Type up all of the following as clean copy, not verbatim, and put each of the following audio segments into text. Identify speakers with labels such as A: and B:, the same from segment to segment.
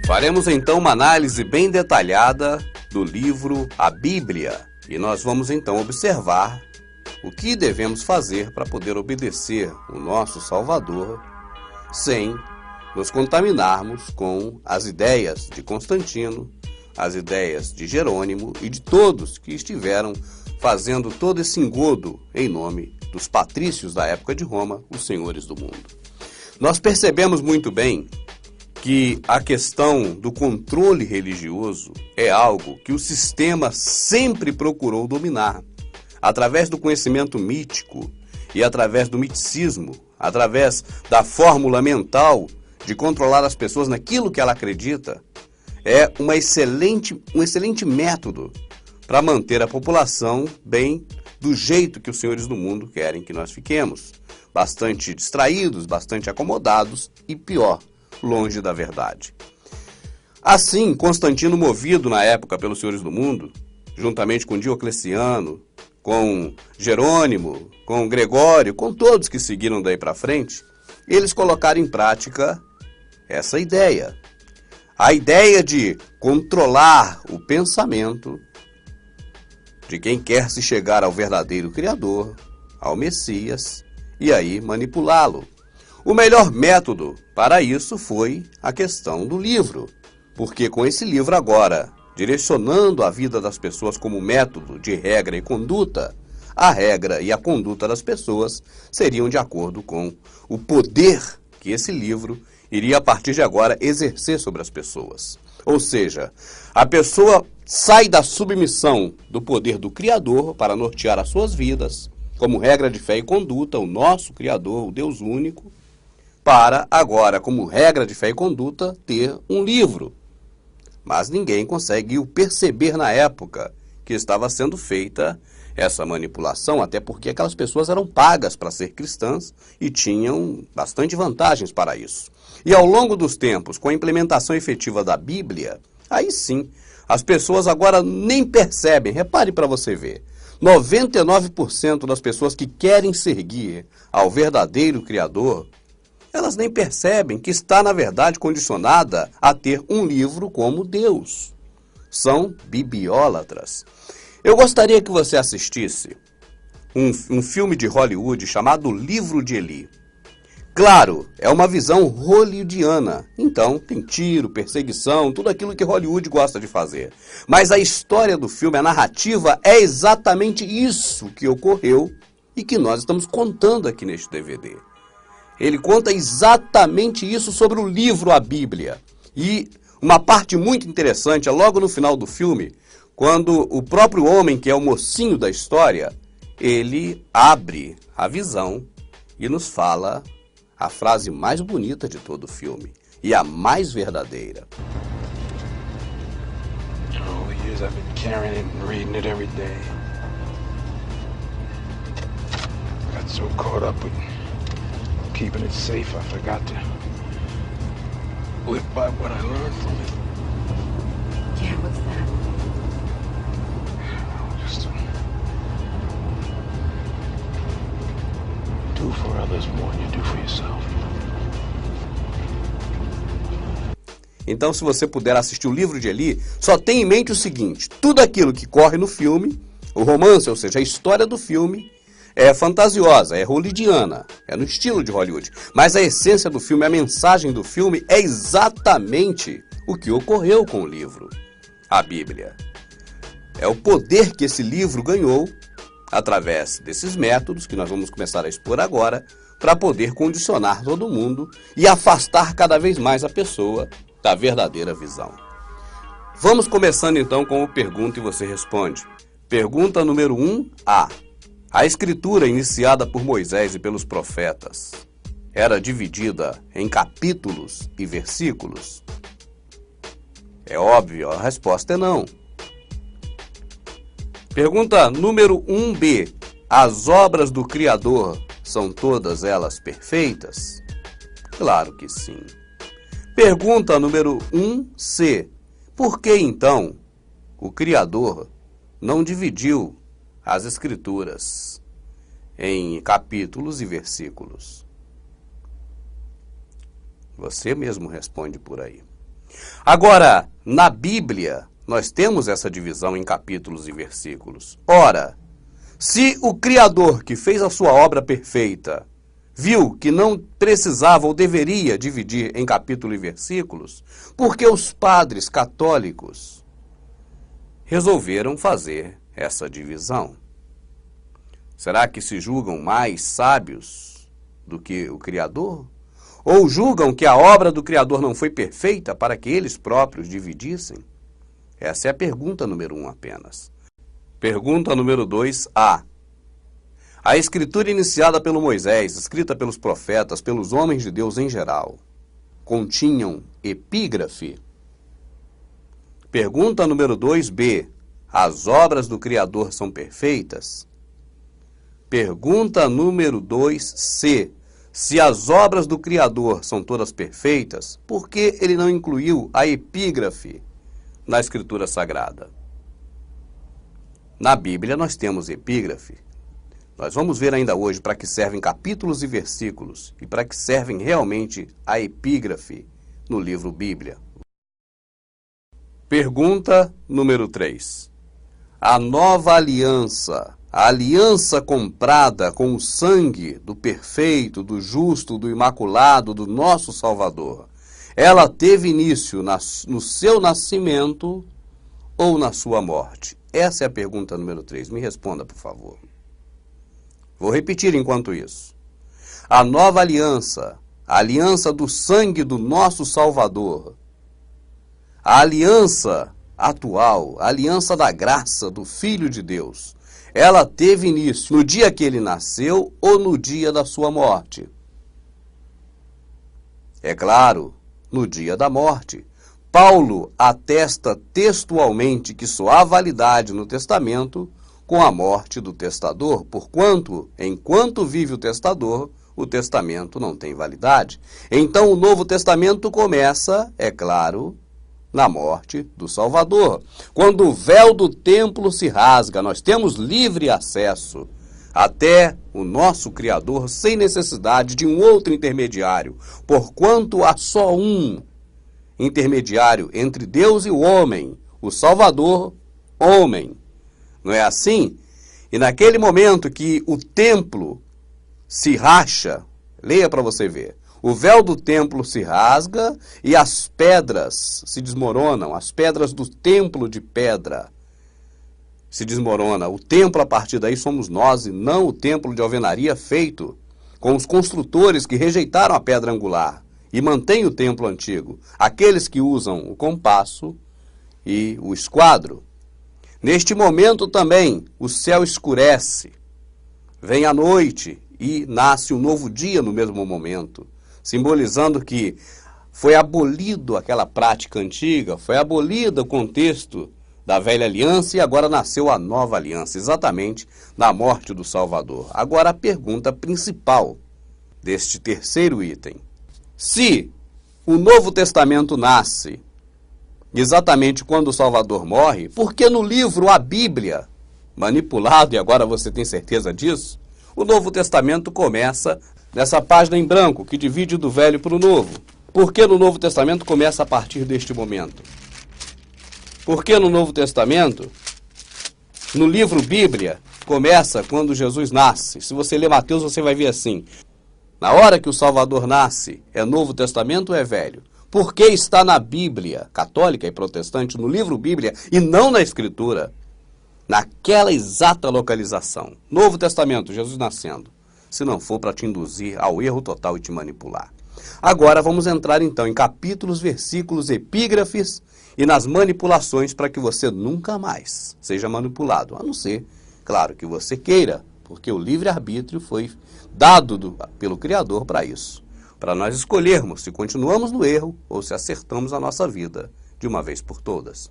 A: Faremos então uma análise bem detalhada do livro A Bíblia e nós vamos então observar o que devemos fazer para poder obedecer o nosso Salvador sem nos contaminarmos com as ideias de Constantino, as ideias de Jerônimo e de todos que estiveram fazendo todo esse engodo em nome dos patrícios da época de Roma, os senhores do mundo. Nós percebemos muito bem que a questão do controle religioso é algo que o sistema sempre procurou dominar, através do conhecimento mítico e através do miticismo, através da fórmula mental de controlar as pessoas naquilo que ela acredita. É um excelente método para manter a população bem do jeito que os senhores do mundo querem que nós fiquemos, bastante distraídos, bastante acomodados e pior, longe da verdade. Assim, Constantino, movido na época pelos senhores do mundo, juntamente com Diocleciano, com Jerônimo, com Gregório, com todos que seguiram daí para frente, eles colocaram em prática essa ideia. A ideia de controlar o pensamento de quem quer se chegar ao verdadeiro Criador, ao Messias, e aí manipulá-lo. O melhor método para isso foi a questão do livro, porque com esse livro agora, direcionando a vida das pessoas como método de regra e conduta, a regra e a conduta das pessoas seriam de acordo com o poder que esse livro iria a partir de agora exercer sobre as pessoas. Ou seja, a pessoa sai da submissão do poder do Criador para nortear as suas vidas, como regra de fé e conduta, o nosso Criador, o Deus único, para agora, como regra de fé e conduta, ter um livro. Mas ninguém conseguiu perceber na época que estava sendo feita essa manipulação, até porque aquelas pessoas eram pagas para ser cristãs e tinham bastante vantagens para isso. E ao longo dos tempos, com a implementação efetiva da Bíblia, aí sim, as pessoas agora nem percebem. Repare para você ver, 99% das pessoas que querem seguir ao verdadeiro Criador, elas nem percebem que está, na verdade, condicionada a ter um livro como Deus. São bibliólatras. Eu gostaria que você assistisse um filme de Hollywood chamado Livro de Eli. Claro, é uma visão hollywoodiana, então tem tiro, perseguição, tudo aquilo que Hollywood gosta de fazer. Mas a história do filme, a narrativa, é exatamente isso que ocorreu e que nós estamos contando aqui neste DVD. Ele conta exatamente isso sobre o livro A Bíblia. E uma parte muito interessante é logo no final do filme, quando o próprio homem, que é o mocinho da história, ele abre a visão e nos fala a frase mais bonita de todo o filme e a mais verdadeira.
B: All the years I've been carrying it and reading it every day. I got so caught up with keeping it safe, I forgot to live by what I learned from it.
C: Yeah, what's that?
B: Just to do for others more than you do for yourself.
A: Então, se você puder assistir o Livro de Eli, só tenha em mente o seguinte: tudo aquilo que corre no filme, o romance, ou seja, a história do filme, é fantasiosa, é hollywoodiana, é no estilo de Hollywood. Mas a essência do filme, a mensagem do filme é exatamente o que ocorreu com o livro, a Bíblia. É o poder que esse livro ganhou através desses métodos que nós vamos começar a expor agora, para poder condicionar todo mundo e afastar cada vez mais a pessoa da verdadeira visão. Vamos começando então com o Pergunta e Você Responde. Pergunta número 1A. A escritura iniciada por Moisés e pelos profetas era dividida em capítulos e versículos? É óbvio, a resposta é não. Pergunta número 1B. As obras do Criador são todas elas perfeitas? Claro que sim. Pergunta número 1C. Por que então o Criador não dividiu as Escrituras em capítulos e versículos? Você mesmo responde por aí. Agora, na Bíblia, nós temos essa divisão em capítulos e versículos. Ora, se o Criador que fez a sua obra perfeita viu que não precisava ou deveria dividir em capítulo e versículos, por que os padres católicos resolveram fazer essa divisão? Será que se julgam mais sábios do que o Criador? Ou julgam que a obra do Criador não foi perfeita para que eles próprios dividissem? Essa é a pergunta número 1 apenas. Pergunta número 2A. A escritura iniciada pelo Moisés, escrita pelos profetas, pelos homens de Deus em geral, continham epígrafe? Pergunta número 2B. As obras do Criador são perfeitas? Pergunta número 2C. Se as obras do Criador são todas perfeitas, por que ele não incluiu a epígrafe na Escritura Sagrada? Na Bíblia nós temos epígrafe. Nós vamos ver ainda hoje para que servem capítulos e versículos e para que servem realmente a epígrafe no livro Bíblia. Pergunta número 3. A nova aliança, a aliança comprada com o sangue do perfeito, do justo, do imaculado, do nosso Salvador, ela teve início no seu nascimento ou na sua morte? Essa é a pergunta número 3. Me responda, por favor. Vou repetir enquanto isso. A nova aliança, a aliança do sangue do nosso Salvador, a aliança atual, a aliança da graça do Filho de Deus, ela teve início no dia que ele nasceu ou no dia da sua morte? É claro, no dia da morte. Paulo atesta textualmente que só há validade no testamento com a morte do testador, porquanto, enquanto vive o testamento não tem validade. Então o Novo Testamento começa, é claro, na morte do Salvador. Quando o véu do templo se rasga, nós temos livre acesso até o nosso Criador sem necessidade de um outro intermediário, porquanto há só um intermediário entre Deus e o homem, o Salvador, homem. Não é assim? E naquele momento que o templo se racha, leia para você ver, o véu do templo se rasga e as pedras se desmoronam, as pedras do templo de pedra se desmorona. O templo, a partir daí, somos nós e não o templo de alvenaria feito com os construtores que rejeitaram a pedra angular e mantêm o templo antigo, aqueles que usam o compasso e o esquadro. Neste momento também o céu escurece, vem a noite e nasce um novo dia no mesmo momento, simbolizando que foi abolido aquela prática antiga, foi abolido o contexto da velha aliança e agora nasceu a nova aliança, exatamente na morte do Salvador. Agora a pergunta principal deste terceiro item. Se o Novo Testamento nasce exatamente quando o Salvador morre, por que no livro A Bíblia, manipulado, e agora você tem certeza disso, o Novo Testamento começa nessa página em branco, que divide do Velho para o Novo? Por que no Novo Testamento começa a partir deste momento? Por que no Novo Testamento, no livro Bíblia, começa quando Jesus nasce? Se você ler Mateus, você vai ver assim. Na hora que o Salvador nasce, é Novo Testamento ou é Velho? Por que está na Bíblia, católica e protestante, no livro Bíblia, e não na Escritura? Naquela exata localização. Novo Testamento, Jesus nascendo. Se não for para te induzir ao erro total e te manipular. Agora vamos entrar então em capítulos, versículos, epígrafes e nas manipulações para que você nunca mais seja manipulado. A não ser, claro, que você queira, porque o livre-arbítrio foi dado pelo Criador para isso. Para nós escolhermos se continuamos no erro ou se acertamos a nossa vida de uma vez por todas.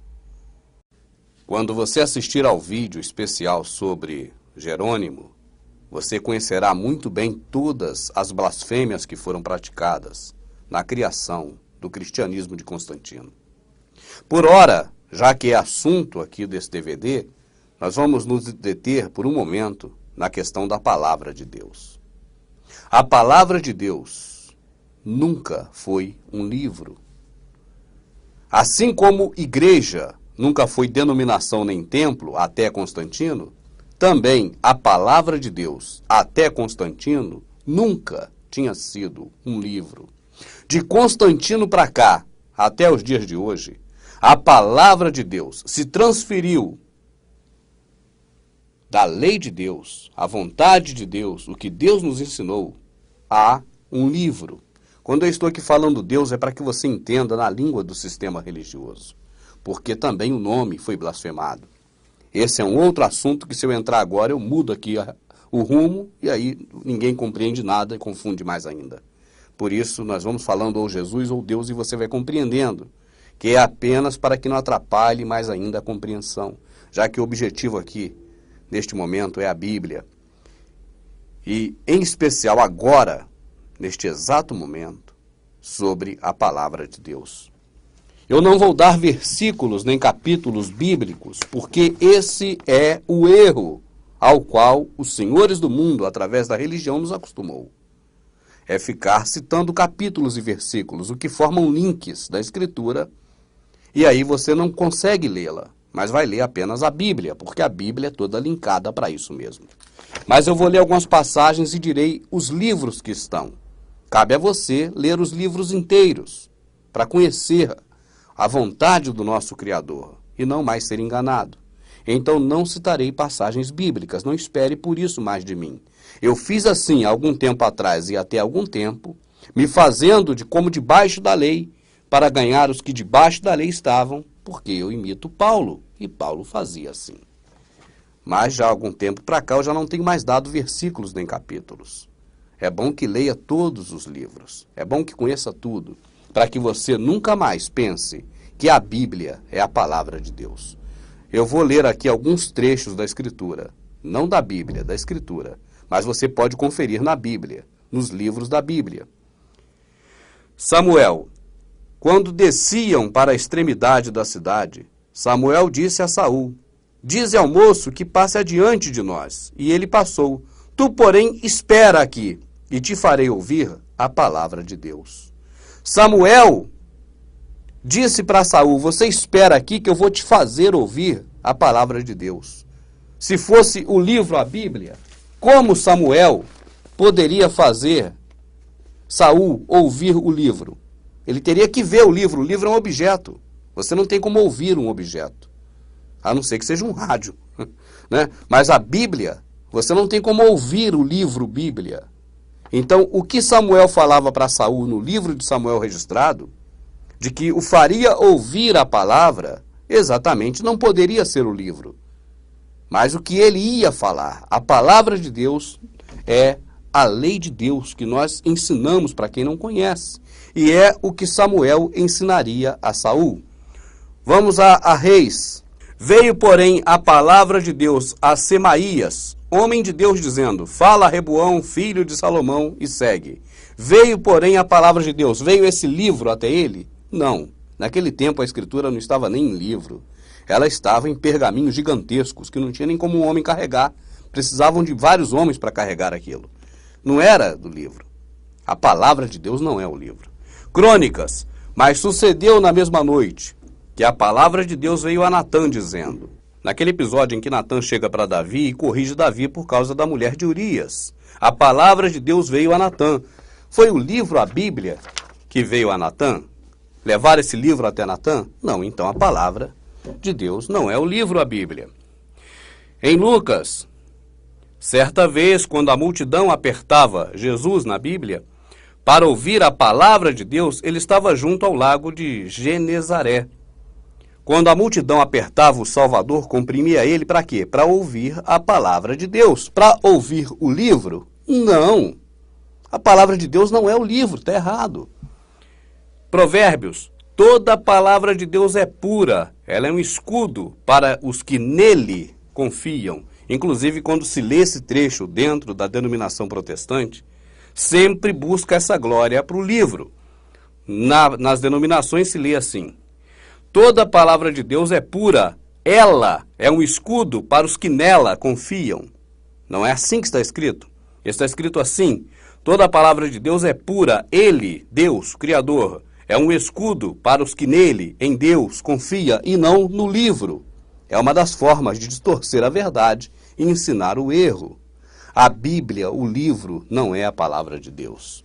A: Quando você assistir ao vídeo especial sobre Jerônimo, você conhecerá muito bem todas as blasfêmias que foram praticadas na criação do cristianismo de Constantino. Por ora, já que é assunto aqui desse DVD, nós vamos nos deter por um momento na questão da palavra de Deus. A palavra de Deus nunca foi um livro. Assim como igreja nunca foi denominação nem templo até Constantino, também a palavra de Deus até Constantino nunca tinha sido um livro. De Constantino para cá, até os dias de hoje, a palavra de Deus se transferiu da lei de Deus, a vontade de Deus, o que Deus nos ensinou, a um livro. Quando eu estou aqui falando Deus, é para que você entenda na língua do sistema religioso, porque também o nome foi blasfemado. Esse é um outro assunto que, se eu entrar agora, eu mudo aqui o rumo e aí ninguém compreende nada e confunde mais ainda. Por isso, nós vamos falando ou Jesus ou Deus e você vai compreendendo, que é apenas para que não atrapalhe mais ainda a compreensão, já que o objetivo aqui, neste momento, é a Bíblia. E, em especial agora, neste exato momento, sobre a palavra de Deus. Eu não vou dar versículos nem capítulos bíblicos, porque esse é o erro ao qual os senhores do mundo, através da religião, nos acostumou. É ficar citando capítulos e versículos, o que formam links da Escritura, e aí você não consegue lê-la, mas vai ler apenas a Bíblia, porque a Bíblia é toda linkada para isso mesmo. Mas eu vou ler algumas passagens e direi os livros que estão. Cabe a você ler os livros inteiros, para conhecer a vontade do nosso Criador, e não mais ser enganado. Então não citarei passagens bíblicas, não espere por isso mais de mim. Eu fiz assim há algum tempo atrás e até algum tempo, me fazendo de como debaixo da lei, para ganhar os que debaixo da lei estavam, porque eu imito Paulo, e Paulo fazia assim. Mas já há algum tempo para cá eu já não tenho mais dado versículos nem capítulos. É bom que leia todos os livros, é bom que conheça tudo, para que você nunca mais pense que a Bíblia é a palavra de Deus. Eu vou ler aqui alguns trechos da Escritura, não da Bíblia, da Escritura, mas você pode conferir na Bíblia, nos livros da Bíblia. Samuel. Quando desciam para a extremidade da cidade, Samuel disse a Saul: dize ao moço que passe adiante de nós. E ele passou. Tu, porém, espera aqui, e te farei ouvir a palavra de Deus. Samuel disse para Saul: você espera aqui que eu vou te fazer ouvir a palavra de Deus. Se fosse o livro, a Bíblia, como Samuel poderia fazer Saul ouvir o livro? Ele teria que ver o livro é um objeto. Você não tem como ouvir um objeto, a não ser que seja um rádio, né? Mas a Bíblia, você não tem como ouvir o livro Bíblia. Então, o que Samuel falava para Saul no livro de Samuel registrado, de que o faria ouvir a palavra, exatamente não poderia ser o livro. Mas o que ele ia falar, a palavra de Deus, é a lei de Deus que nós ensinamos para quem não conhece. E é o que Samuel ensinaria a Saul. Vamos a Reis. Veio, porém, a palavra de Deus a Semaías, homem de Deus, dizendo: fala a Reboão, filho de Salomão, e segue. Veio, porém, a palavra de Deus. Veio esse livro até ele? Não. Naquele tempo a Escritura não estava nem em livro. Ela estava em pergaminhos gigantescos, que não tinha nem como um homem carregar. Precisavam de vários homens para carregar aquilo. Não era do livro. A palavra de Deus não é o livro. Crônicas. Mas sucedeu na mesma noite que a palavra de Deus veio a Natã, dizendo... Naquele episódio em que Natã chega para Davi e corrige Davi por causa da mulher de Urias. A palavra de Deus veio a Natã. Foi o livro, a Bíblia, que veio a Natã? Levar esse livro até Natã? Não, então a palavra de Deus não é o livro, a Bíblia. Em Lucas, certa vez, quando a multidão apertava Jesus na Bíblia, para ouvir a palavra de Deus, ele estava junto ao lago de Genezaré. Quando a multidão apertava o Salvador, comprimia ele para quê? Para ouvir a palavra de Deus. Para ouvir o livro? Não. A palavra de Deus não é o livro, está errado. Provérbios. Toda a palavra de Deus é pura. Ela é um escudo para os que nele confiam. Inclusive, quando se lê esse trecho dentro da denominação protestante, sempre busca essa glória para o livro. Nas denominações se lê assim: toda a palavra de Deus é pura, ela é um escudo para os que nela confiam. Não é assim que está escrito? Está escrito assim: toda a palavra de Deus é pura, ele, Deus, Criador, É um escudo para os que nele, em Deus, confia e não no livro. É uma das formas de distorcer a verdade e ensinar o erro. A Bíblia, o livro, não é a palavra de Deus.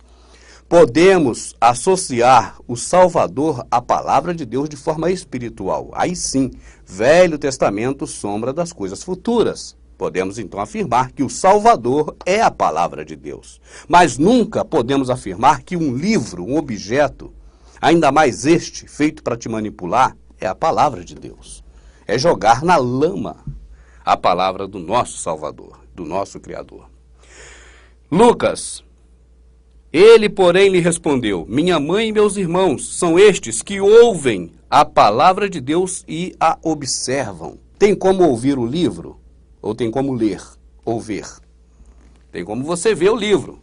A: Podemos associar o Salvador à palavra de Deus de forma espiritual. Aí sim, Velho Testamento, sombra das coisas futuras. Podemos então afirmar que o Salvador é a palavra de Deus. Mas nunca podemos afirmar que um livro, um objeto, ainda mais este, feito para te manipular, é a palavra de Deus. É jogar na lama a palavra do nosso Salvador, do nosso Criador. Lucas, ele, porém, lhe respondeu: minha mãe e meus irmãos são estes que ouvem a palavra de Deus e a observam. Tem como ouvir o livro? Ou tem como ler ou ver? Tem como você ver o livro,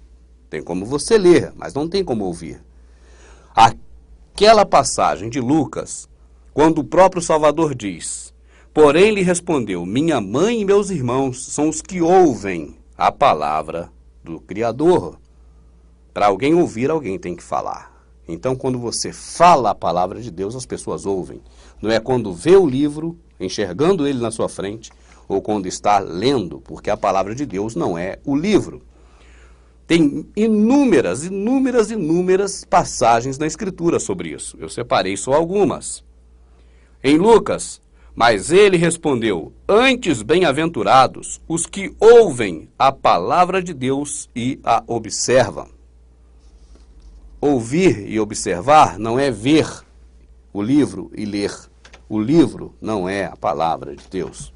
A: tem como você ler, mas não tem como ouvir. Aquela passagem de Lucas, quando o próprio Salvador diz: porém lhe respondeu, minha mãe e meus irmãos são os que ouvem a palavra do Criador. Para alguém ouvir, alguém tem que falar. Então, quando você fala a palavra de Deus, as pessoas ouvem. Não é quando vê o livro, enxergando ele na sua frente, ou quando está lendo, porque a palavra de Deus não é o livro. Tem inúmeras passagens na Escritura sobre isso. Eu separei só algumas. Em Lucas, mas ele respondeu: antes bem-aventurados os que ouvem a palavra de Deus e a observam. Ouvir e observar não é ver o livro e ler. O livro não é a palavra de Deus.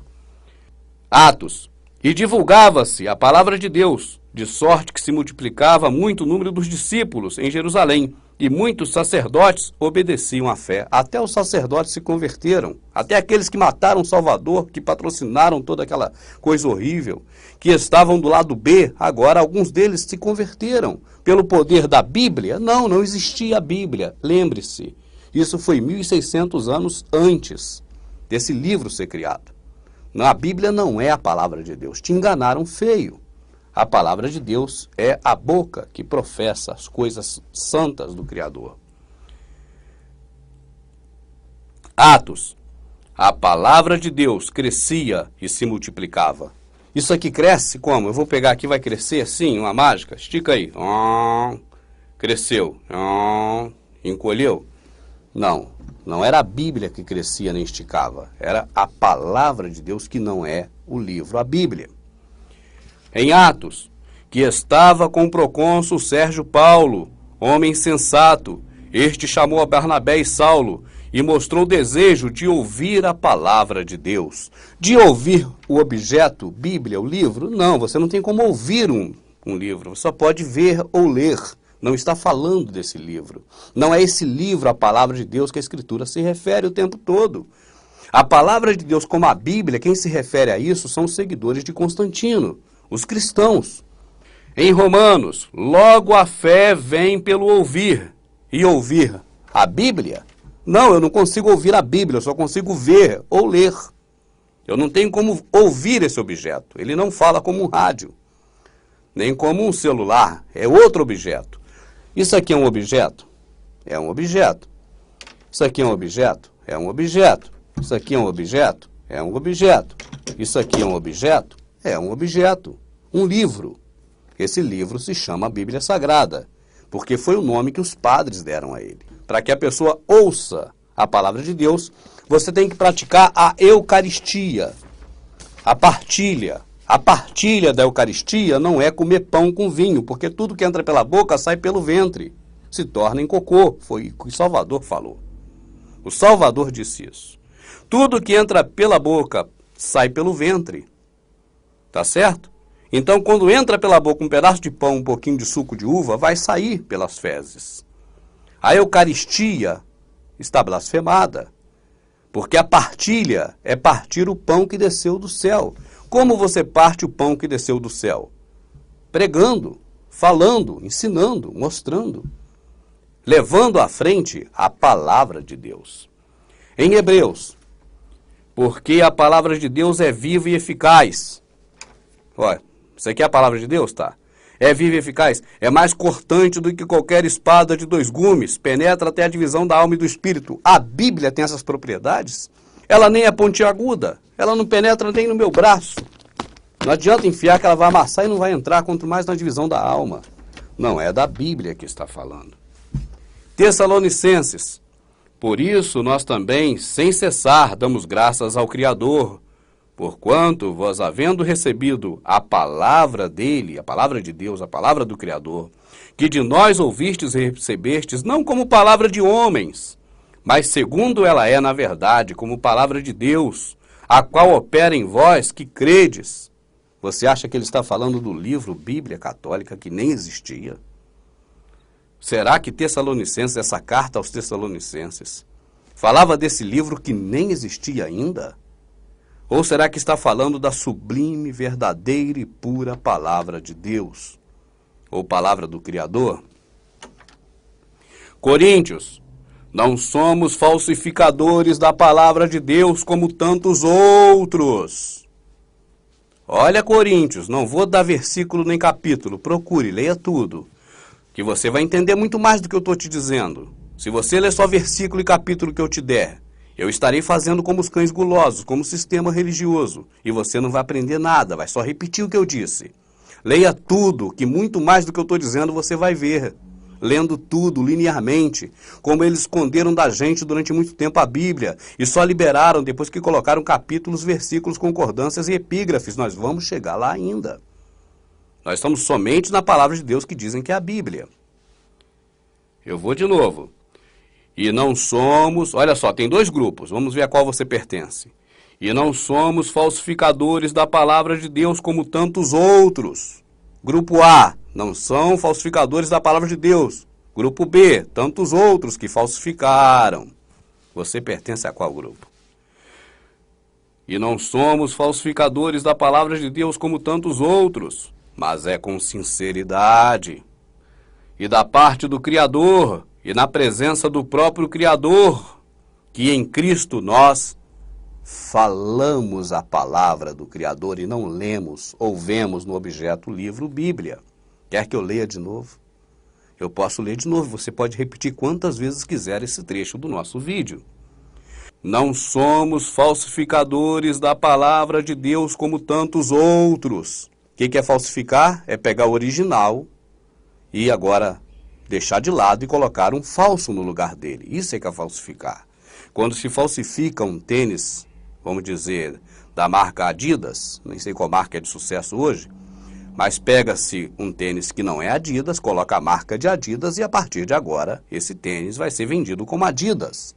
A: Atos. E divulgava-se a palavra de Deus, de sorte que se multiplicava muito o número dos discípulos em Jerusalém, e muitos sacerdotes obedeciam à fé. Até os sacerdotes se converteram, até aqueles que mataram o Salvador, que patrocinaram toda aquela coisa horrível, que estavam do lado B, agora alguns deles se converteram pelo poder da Bíblia. Não existia a Bíblia, lembre-se. Isso foi 1.600 anos antes desse livro ser criado. A Bíblia não é a palavra de Deus. Te enganaram feio. A palavra de Deus é a boca que professa as coisas santas do Criador. Atos. A palavra de Deus crescia e se multiplicava. Isso aqui cresce como? Eu vou pegar aqui, vai crescer assim, uma mágica. Estica aí. Cresceu. Encolheu. Não era a Bíblia que crescia nem esticava. Era a palavra de Deus, que não é o livro, a Bíblia. Em Atos, que estava com o procônsul Sérgio Paulo, homem sensato, este chamou a Barnabé e Saulo e mostrou o desejo de ouvir a palavra de Deus. De ouvir o objeto, Bíblia, o livro? Não, você não tem como ouvir um livro, você só pode ver ou ler. Não está falando desse livro. Não é esse livro, a palavra de Deus, que a Escritura se refere o tempo todo. A palavra de Deus, como a Bíblia, quem se refere a isso são os seguidores de Constantino, os cristãos. Em Romanos, logo a fé vem pelo ouvir. E ouvir a Bíblia? Não, eu não consigo ouvir a Bíblia, eu só consigo ver ou ler. Eu não tenho como ouvir esse objeto. Ele não fala como um rádio, nem como um celular, é outro objeto. Isso aqui é um objeto? É um objeto. Isso aqui é um objeto? É um objeto. Isso aqui é um objeto? É um objeto. Isso aqui é um objeto? É um objeto. Um livro. Esse livro se chama Bíblia Sagrada, porque foi o nome que os padres deram a ele. Para que a pessoa ouça a palavra de Deus, você tem que praticar a Eucaristia, a partilha. A partilha da Eucaristia não é comer pão com vinho, porque tudo que entra pela boca sai pelo ventre, se torna em cocô. Foi o que o Salvador falou. O Salvador disse isso. Tudo que entra pela boca sai pelo ventre. Tá certo? Então, quando entra pela boca um pedaço de pão, um pouquinho de suco de uva, vai sair pelas fezes. A Eucaristia está blasfemada, porque a partilha é partir o pão que desceu do céu. Como você parte o pão que desceu do céu? Pregando, falando, ensinando, mostrando, levando à frente a palavra de Deus. Em Hebreus, porque a palavra de Deus é viva e eficaz. Olha, isso aqui é a palavra de Deus, tá? É viva e eficaz, é mais cortante do que qualquer espada de 2 gumes, penetra até a divisão da alma e do espírito. A Bíblia tem essas propriedades? Ela nem é pontiaguda, ela não penetra nem no meu braço. Não adianta enfiar que ela vai amassar e não vai entrar, quanto mais na divisão da alma. Não é da Bíblia que está falando. Tessalonicenses. Por isso nós também, sem cessar, damos graças ao Criador, porquanto vós, havendo recebido a palavra dele, a palavra de Deus, a palavra do Criador, que de nós ouvistes e recebestes, não como palavra de homens, mas segundo ela é, na verdade, como palavra de Deus, a qual opera em vós que credes. Você acha que ele está falando do livro Bíblia Católica, que nem existia? Será que Tessalonicenses, essa carta aos Tessalonicenses, falava desse livro que nem existia ainda? Ou será que está falando da sublime, verdadeira e pura palavra de Deus? Ou palavra do Criador? Coríntios, não somos falsificadores da palavra de Deus como tantos outros. Olha, Coríntios, não vou dar versículo nem capítulo, procure, leia tudo, que você vai entender muito mais do que eu estou te dizendo. Se você ler só versículo e capítulo que eu te der, eu estarei fazendo como os cães gulosos, como sistema religioso, e você não vai aprender nada, vai só repetir o que eu disse. Leia tudo, que muito mais do que eu estou dizendo você vai ver. Lendo tudo, linearmente, como eles esconderam da gente durante muito tempo a Bíblia, e só liberaram depois que colocaram capítulos, versículos, concordâncias e epígrafes. Nós vamos chegar lá ainda. Nós estamos somente na palavra de Deus que dizem que é a Bíblia. Eu vou de novo. E não somos, olha só, tem 2 grupos, vamos ver a qual você pertence. E não somos falsificadores da palavra de Deus como tantos outros. Grupo A, não são falsificadores da palavra de Deus. Grupo B, tantos outros que falsificaram. Você pertence a qual grupo? E não somos falsificadores da palavra de Deus como tantos outros, mas é com sinceridade. E da parte do Criador, e na presença do próprio Criador, que em Cristo nós falamos a palavra do Criador e não lemos ou vemos no objeto livro Bíblia. Quer que eu leia de novo? Eu posso ler de novo, você pode repetir quantas vezes quiser esse trecho do nosso vídeo. Não somos falsificadores da palavra de Deus como tantos outros. O que é falsificar? É pegar o original e agora deixar de lado e colocar um falso no lugar dele. Isso é que é falsificar. Quando se falsifica um tênis, vamos dizer, da marca Adidas, nem sei qual marca é de sucesso hoje, mas pega-se um tênis que não é Adidas, coloca a marca de Adidas e a partir de agora esse tênis vai ser vendido como Adidas.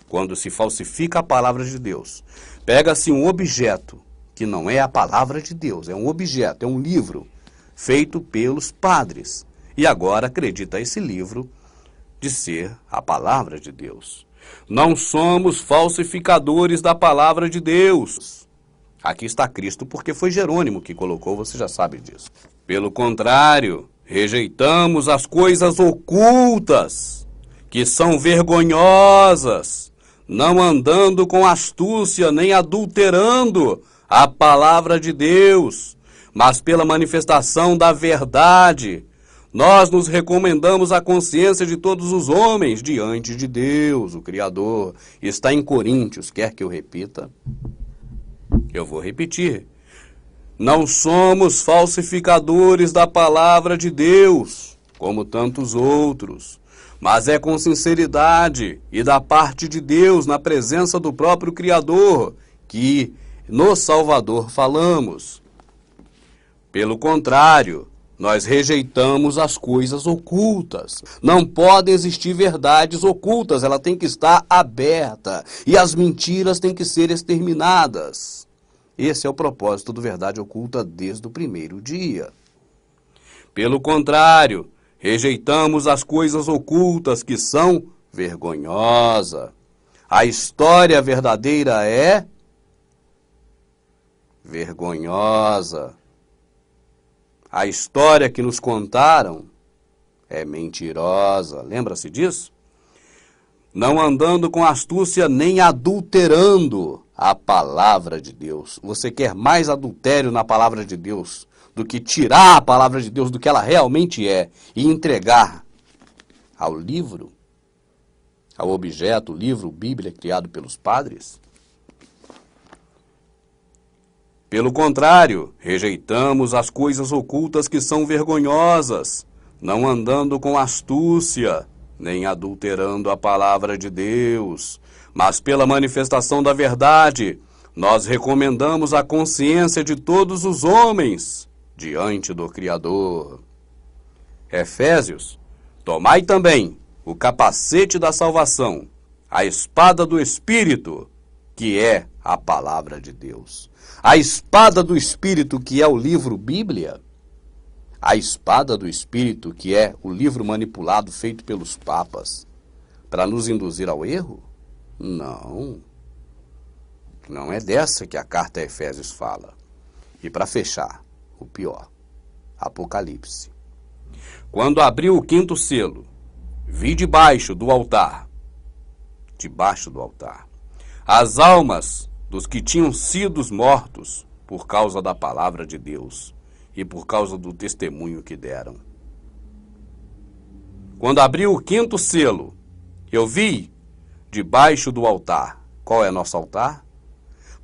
A: Quando se falsifica a palavra de Deus, pega-se um objeto que não é a palavra de Deus, é um objeto, é um livro feito pelos padres. E agora acredita esse livro de ser a palavra de Deus. Não somos falsificadores da palavra de Deus. Aqui está Cristo, porque foi Jerônimo que colocou, você já sabe disso. Pelo contrário, rejeitamos as coisas ocultas, que são vergonhosas, não andando com astúcia nem adulterando a palavra de Deus, mas pela manifestação da verdade, nós nos recomendamos à consciência de todos os homens diante de Deus, o Criador. Está em Coríntios, quer que eu repita? Eu vou repetir. Não somos falsificadores da palavra de Deus, como tantos outros, mas é com sinceridade e da parte de Deus, na presença do próprio Criador, que no Salvador falamos. Pelo contrário, nós rejeitamos as coisas ocultas. Não podem existir verdades ocultas, ela tem que estar aberta. E as mentiras têm que ser exterminadas. Esse é o propósito do Verdade Oculta desde o primeiro dia. Pelo contrário, rejeitamos as coisas ocultas que são vergonhosas. A história verdadeira é vergonhosa. A história que nos contaram é mentirosa. Lembra-se disso? Não andando com astúcia nem adulterando a palavra de Deus. Você quer mais adultério na palavra de Deus do que tirar a palavra de Deus do que ela realmente é e entregar ao livro, ao objeto, o livro, Bíblia, criado pelos padres? Pelo contrário, rejeitamos as coisas ocultas que são vergonhosas, não andando com astúcia, nem adulterando a palavra de Deus, mas pela manifestação da verdade, nós recomendamos a consciência de todos os homens diante do Criador. Efésios, tomai também o capacete da salvação, a espada do Espírito, que é a palavra de Deus. A espada do Espírito, que é o livro Bíblia. A espada do Espírito, que é o livro manipulado feito pelos papas, para nos induzir ao erro? Não. Não é dessa que a carta a Efésios fala. E para fechar, o pior, Apocalipse. Quando abriu o 5º selo, vi debaixo do altar, as almas dos que tinham sido mortos por causa da palavra de Deus e por causa do testemunho que deram. Quando abriu o 5º selo, eu vi debaixo do altar. Qual é nosso altar?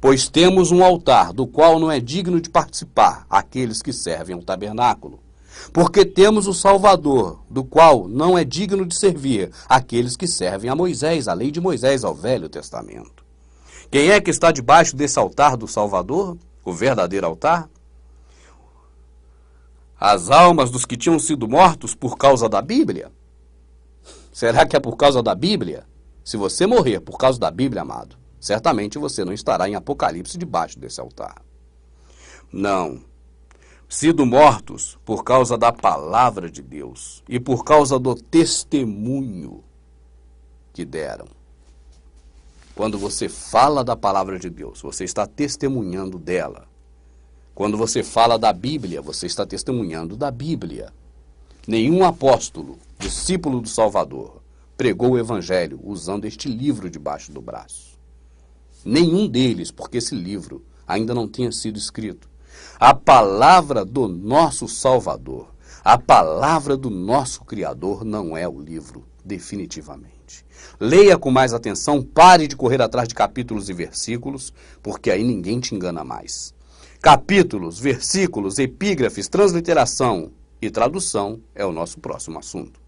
A: Pois temos um altar do qual não é digno de participar aqueles que servem ao tabernáculo. Porque temos o Salvador, do qual não é digno de servir aqueles que servem a Moisés, a lei de Moisés, ao Velho Testamento. Quem é que está debaixo desse altar do Salvador? O verdadeiro altar? As almas dos que tinham sido mortos por causa da Bíblia? Será que é por causa da Bíblia? Se você morrer por causa da Bíblia, amado, certamente você não estará em Apocalipse debaixo desse altar. Não. Sido mortos por causa da palavra de Deus e por causa do testemunho que deram. Quando você fala da palavra de Deus, você está testemunhando dela. Quando você fala da Bíblia, você está testemunhando da Bíblia. Nenhum apóstolo, discípulo do Salvador, pregou o Evangelho usando este livro debaixo do braço. Nenhum deles, porque esse livro ainda não tinha sido escrito. A palavra do nosso Salvador, a palavra do nosso Criador não é o livro, definitivamente. Leia com mais atenção, pare de correr atrás de capítulos e versículos, porque aí ninguém te engana mais. Capítulos, versículos, epígrafes, transliteração e tradução é o nosso próximo assunto.